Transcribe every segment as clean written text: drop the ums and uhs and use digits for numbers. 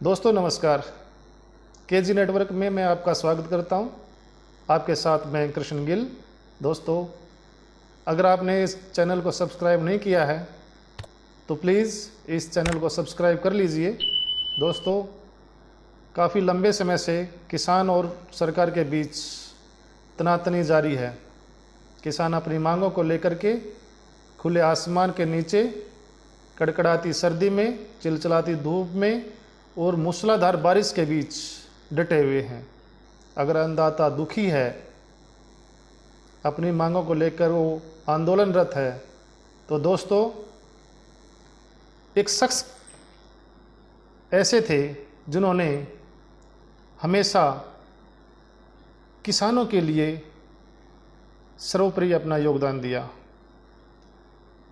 दोस्तों नमस्कार। KG network में मैं आपका स्वागत करता हूं। आपके साथ मैं कृष्ण गिल। दोस्तों, अगर आपने इस चैनल को सब्सक्राइब नहीं किया है तो प्लीज़ इस चैनल को सब्सक्राइब कर लीजिए। दोस्तों, काफ़ी लंबे समय से किसान और सरकार के बीच तनातनी जारी है। किसान अपनी मांगों को लेकर के खुले आसमान के नीचे, कड़कड़ाती सर्दी में, चिलचिलाती धूप में और मूसलाधार बारिश के बीच डटे हुए हैं। अगर अन्नदाता दुखी है, अपनी मांगों को लेकर वो आंदोलनरत है, तो दोस्तों एक शख्स ऐसे थे जिन्होंने हमेशा किसानों के लिए सर्वोपरि अपना योगदान दिया।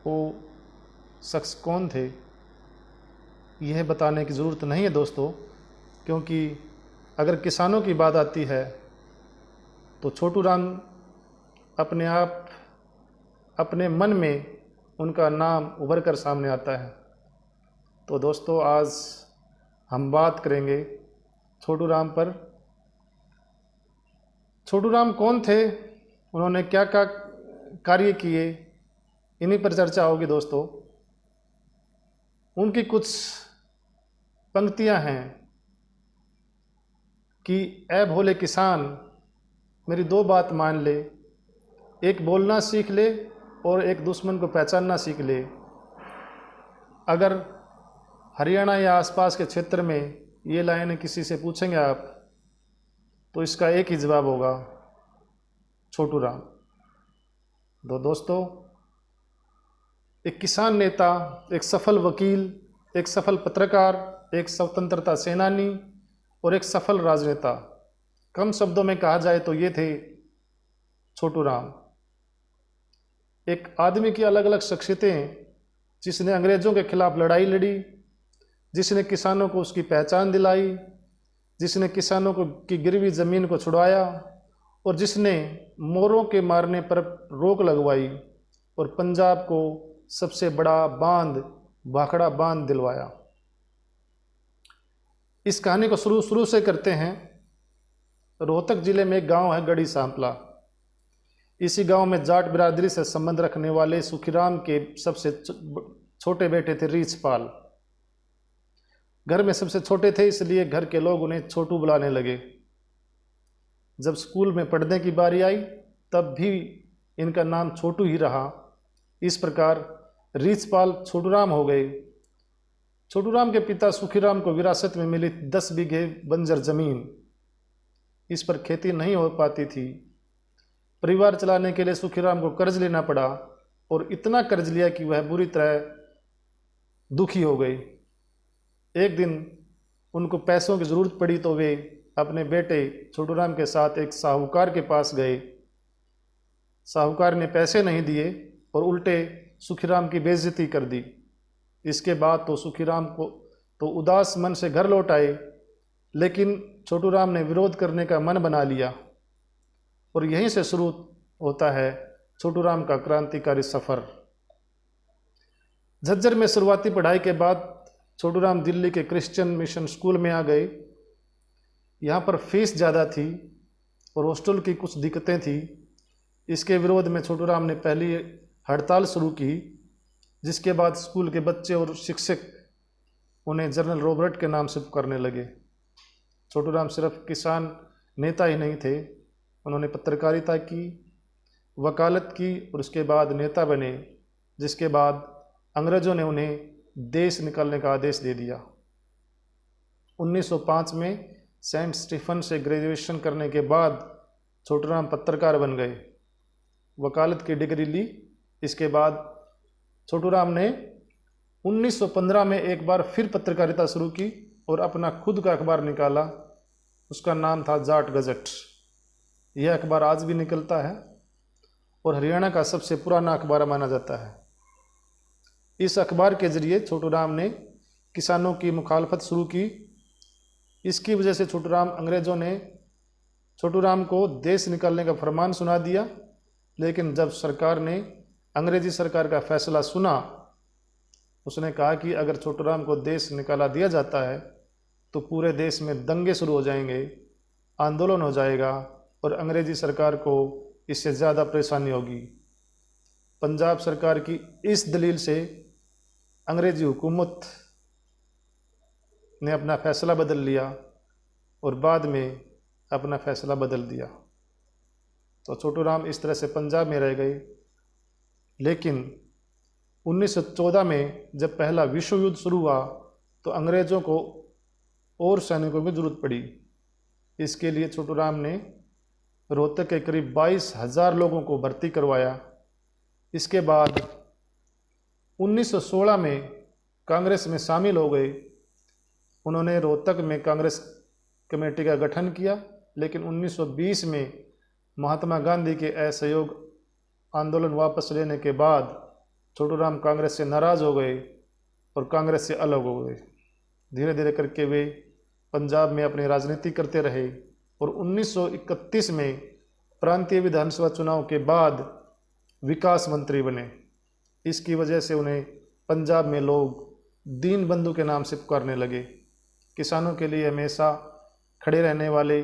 वो शख्स कौन थे, यह बताने की ज़रूरत नहीं है दोस्तों, क्योंकि अगर किसानों की बात आती है तो छोटू राम अपने आप अपने मन में उनका नाम उभर कर सामने आता है। तो दोस्तों, आज हम बात करेंगे छोटू राम पर। छोटू राम कौन थे, उन्होंने क्या क्या कार्य किए, इन्हीं पर चर्चा होगी दोस्तों। उनकी कुछ पंक्तियां हैं कि ऐ भोले किसान मेरी दो बात मान ले, एक बोलना सीख ले और एक दुश्मन को पहचानना सीख ले। अगर हरियाणा या आसपास के क्षेत्र में ये लाइनें किसी से पूछेंगे आप, तो इसका एक ही जवाब होगा, छोटू राम। दोस्तों, एक किसान नेता, एक सफल वकील, एक सफल पत्रकार, एक स्वतंत्रता सेनानी और एक सफल राजनेता, कम शब्दों में कहा जाए तो ये थे छोटू राम। एक आदमी की अलग अलग शख्सियतें, जिसने अंग्रेज़ों के खिलाफ लड़ाई लड़ी, जिसने किसानों को उसकी पहचान दिलाई, जिसने किसानों को की गिरवी ज़मीन को छुड़वाया और जिसने मोरों के मारने पर रोक लगवाई और पंजाब को सबसे बड़ा बांध, भाखड़ा बांध दिलवाया। इस कहानी को शुरू से करते हैं। रोहतक जिले में एक गांव है गढ़ी सांपला। इसी गांव में जाट बिरादरी से संबंध रखने वाले सुखीराम के सबसे छोटे बेटे थे रीछपाल। घर में सबसे छोटे थे, इसलिए घर के लोग उन्हें छोटू बुलाने लगे। जब स्कूल में पढ़ने की बारी आई तब भी इनका नाम छोटू ही रहा। इस प्रकार रीछपाल छोटू राम हो गए। छोटू राम के पिता सुखीराम को विरासत में मिली 10 बीघे बंजर जमीन, इस पर खेती नहीं हो पाती थी। परिवार चलाने के लिए सुखीराम को कर्ज लेना पड़ा और इतना कर्ज लिया कि वह बुरी तरह दुखी हो गई। एक दिन उनको पैसों की ज़रूरत पड़ी तो वे अपने बेटे छोटू राम के साथ एक साहूकार के पास गए। साहूकार ने पैसे नहीं दिए और उल्टे सुखीराम की बेइज्जती कर दी। इसके बाद तो सुखीराम को तो उदास मन से घर लौट आए, लेकिन छोटू राम ने विरोध करने का मन बना लिया और यहीं से शुरू होता है छोटू राम का क्रांतिकारी सफ़र। झज्जर में शुरुआती पढ़ाई के बाद छोटू राम दिल्ली के क्रिश्चियन मिशन स्कूल में आ गए। यहाँ पर फीस ज़्यादा थी और हॉस्टल की कुछ दिक्कतें थी। इसके विरोध में छोटू राम ने पहली हड़ताल शुरू की, जिसके बाद स्कूल के बच्चे और शिक्षक उन्हें जनरल रॉबर्ट के नाम से पुकारने लगे। छोटू राम सिर्फ किसान नेता ही नहीं थे, उन्होंने पत्रकारिता की, वकालत की और उसके बाद नेता बने, जिसके बाद अंग्रेज़ों ने उन्हें देश निकालने का आदेश दे दिया। 1905 में सेंट स्टीफन से ग्रेजुएशन करने के बाद छोटू राम पत्रकार बन गए, वकालत की डिग्री ली। इसके बाद छोटू राम ने 1915 में एक बार फिर पत्रकारिता शुरू की और अपना खुद का अखबार निकाला। उसका नाम था जाट गजट। यह अखबार आज भी निकलता है और हरियाणा का सबसे पुराना अखबार माना जाता है। इस अखबार के जरिए छोटू राम ने किसानों की मुखालफत शुरू की। इसकी वजह से अंग्रेज़ों ने छोटू राम को देश निकालने का फरमान सुना दिया। लेकिन जब सरकार ने अंग्रेजी सरकार का फैसला सुना, उसने कहा कि अगर छोटू राम को देश निकाला दिया जाता है तो पूरे देश में दंगे शुरू हो जाएंगे, आंदोलन हो जाएगा और अंग्रेजी सरकार को इससे ज़्यादा परेशानी होगी। पंजाब सरकार की इस दलील से अंग्रेजी हुकूमत ने अपना फैसला बदल लिया और बाद में अपना फैसला बदल दिया। तो छोटू राम इस तरह से पंजाब में रह गए। लेकिन 1914 में जब पहला विश्व युद्ध शुरू हुआ तो अंग्रेज़ों को और सैनिकों की जरूरत पड़ी। इसके लिए छोटू राम ने रोहतक के करीब 22,000 लोगों को भर्ती करवाया। इसके बाद 1916 में कांग्रेस में शामिल हो गए। उन्होंने रोहतक में कांग्रेस कमेटी का गठन किया, लेकिन 1920 में महात्मा गांधी के असहयोग आंदोलन वापस लेने के बाद छोटू राम कांग्रेस से नाराज़ हो गए और कांग्रेस से अलग हो गए। धीरे धीरे करके वे पंजाब में अपनी राजनीति करते रहे और 1931 में प्रांतीय विधानसभा चुनाव के बाद विकास मंत्री बने। इसकी वजह से उन्हें पंजाब में लोग दीन बंधु के नाम से पुकारने लगे। किसानों के लिए हमेशा खड़े रहने वाले,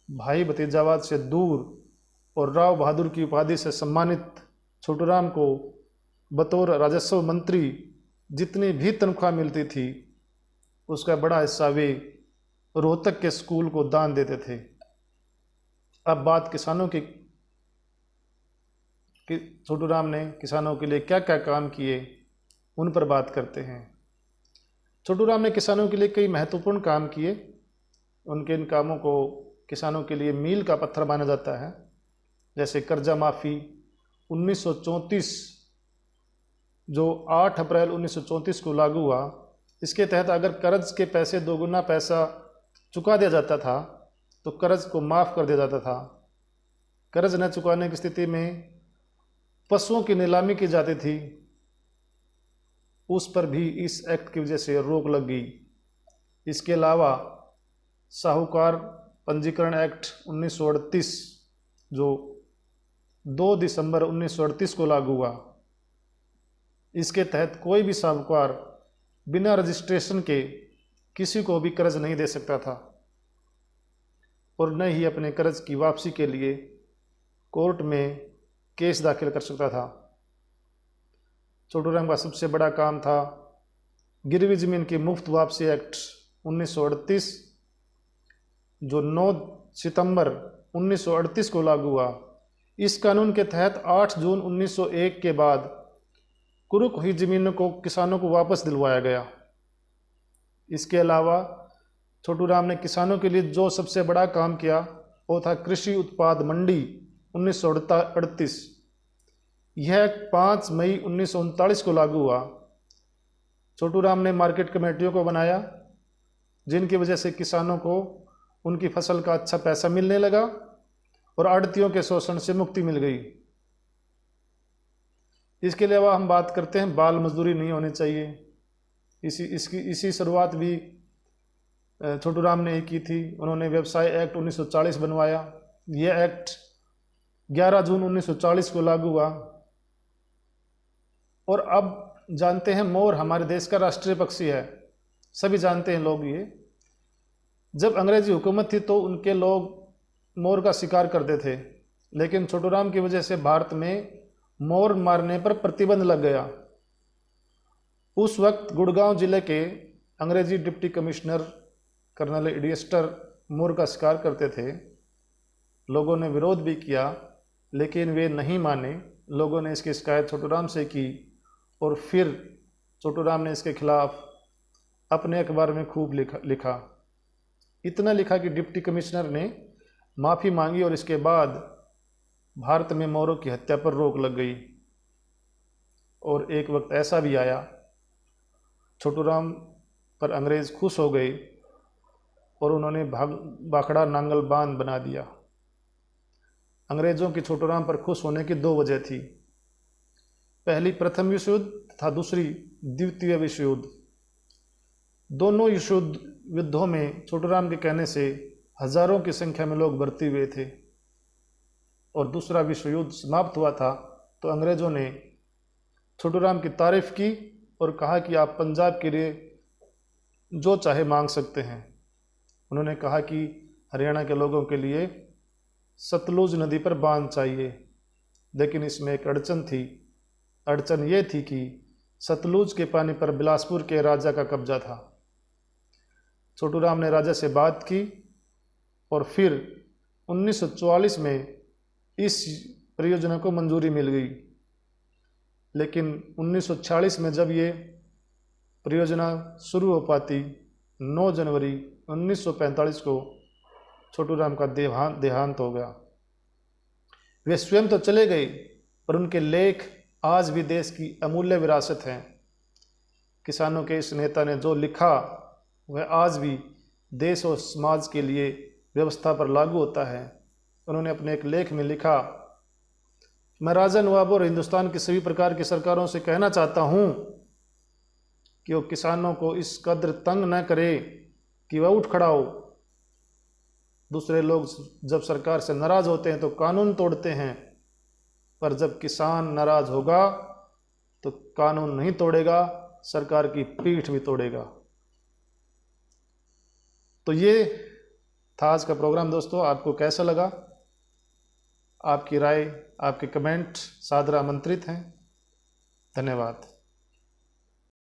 भाई भतीजावाद से दूर और राव बहादुर की उपाधि से सम्मानित छोटू राम को बतौर राजस्व मंत्री जितनी भी तनख्वाह मिलती थी उसका बड़ा हिस्सा वे रोहतक के स्कूल को दान देते थे। अब बात किसानों की, छोटू राम ने किसानों के लिए क्या क्या काम किए उन पर बात करते हैं। छोटू राम ने किसानों के लिए कई महत्वपूर्ण काम किए। उनके इन कामों को किसानों के लिए मील का पत्थर माना जाता है। जैसे कर्जा माफ़ी 1934 जो 8 अप्रैल 1934 को लागू हुआ, इसके तहत अगर कर्ज के पैसे दोगुना पैसा चुका दिया जाता था तो कर्ज को माफ़ कर दिया जाता था। कर्ज न चुकाने की स्थिति में पशुओं की नीलामी की जाती थी, उस पर भी इस एक्ट की वजह से रोक लग गई। इसके अलावा साहूकार पंजीकरण एक्ट 1938 जो 2 दिसंबर 1938 को लागू हुआ, इसके तहत कोई भी साहूकार बिना रजिस्ट्रेशन के किसी को भी कर्ज नहीं दे सकता था और न ही अपने कर्ज की वापसी के लिए कोर्ट में केस दाखिल कर सकता था। छोटू राम का सबसे बड़ा काम था गिरवी जमीन की मुफ्त वापसी एक्ट 1938 जो 9 सितंबर 1938 को लागू हुआ। इस कानून के तहत 8 जून 1901 के बाद कुरुक हुई जमीनों को किसानों को वापस दिलवाया गया। इसके अलावा छोटू राम ने किसानों के लिए जो सबसे बड़ा काम किया वो था कृषि उत्पाद मंडी 1938। यह 5 मई 1939 को लागू हुआ। छोटू राम ने मार्केट कमेटियों को बनाया जिनकी वजह से किसानों को उनकी फसल का अच्छा पैसा मिलने लगा और आड़तियों के शोषण से मुक्ति मिल गई। इसके अलावा हम बात करते हैं बाल मजदूरी नहीं होनी चाहिए। इसी शुरुआत भी छोटू राम ने की थी। उन्होंने व्यवसाय एक्ट 1940 बनवाया। यह एक्ट 11 जून 1940 को लागू हुआ। और अब जानते हैं मोर हमारे देश का राष्ट्रीय पक्षी है, सभी जानते हैं लोग। ये जब अंग्रेजी हुकूमत थी तो उनके लोग मोर का शिकार करते थे, लेकिन छोटू राम की वजह से भारत में मोर मारने पर प्रतिबंध लग गया। उस वक्त गुड़गांव जिले के अंग्रेजी डिप्टी कमिश्नर कर्नल इडियस्टर मोर का शिकार करते थे। लोगों ने विरोध भी किया लेकिन वे नहीं माने। लोगों ने इसकी शिकायत छोटू राम से की और फिर छोटू राम ने इसके खिलाफ अपने अखबार में खूब लिखा। इतना लिखा कि डिप्टी कमिश्नर ने माफ़ी मांगी और इसके बाद भारत में मोरों की हत्या पर रोक लग गई। और एक वक्त ऐसा भी आया छोटू राम पर अंग्रेज़ खुश हो गए और उन्होंने भाखड़ा नांगल बांध बना दिया। अंग्रेज़ों की छोटू राम पर खुश होने की 2 वजह थी। पहली प्रथम विश्व युद्ध तथा दूसरी द्वितीय विश्व युद्ध। दोनों युद्धों में छोटू राम के कहने से हजारों की संख्या में लोग भर्ती हुए थे। और दूसरा विश्व युद्ध समाप्त हुआ था तो अंग्रेज़ों ने छोटू राम की तारीफ की और कहा कि आप पंजाब के लिए जो चाहे मांग सकते हैं। उन्होंने कहा कि हरियाणा के लोगों के लिए सतलुज नदी पर बांध चाहिए, लेकिन इसमें एक अड़चन थी। अड़चन ये थी कि सतलुज के पानी पर बिलासपुर के राजा का कब्जा था। छोटू राम ने राजा से बात की और फिर 1944 में इस परियोजना को मंजूरी मिल गई। लेकिन 1946 में जब ये परियोजना शुरू हो पाती, 9 जनवरी 1945 को छोटू राम का देहांत हो गया। वे स्वयं तो चले गए, पर उनके लेख आज भी देश की अमूल्य विरासत हैं। किसानों के इस नेता ने जो लिखा वह आज भी देश और समाज के लिए व्यवस्था पर लागू होता है। उन्होंने अपने एक लेख में लिखा, मैं राजा नवाब और हिंदुस्तान की सभी प्रकार की सरकारों से कहना चाहता हूँ कि वो किसानों को इस कदर तंग न करे कि वह उठ खड़ा हो। दूसरे लोग जब सरकार से नाराज होते हैं तो कानून तोड़ते हैं, पर जब किसान नाराज होगा तो कानून नहीं तोड़ेगा, सरकार की पीठ भी तोड़ेगा। तो ये था आज का प्रोग्राम। दोस्तों, आपको कैसा लगा? आपकी राय, आपके कमेंट सादर आमंत्रित हैं। धन्यवाद।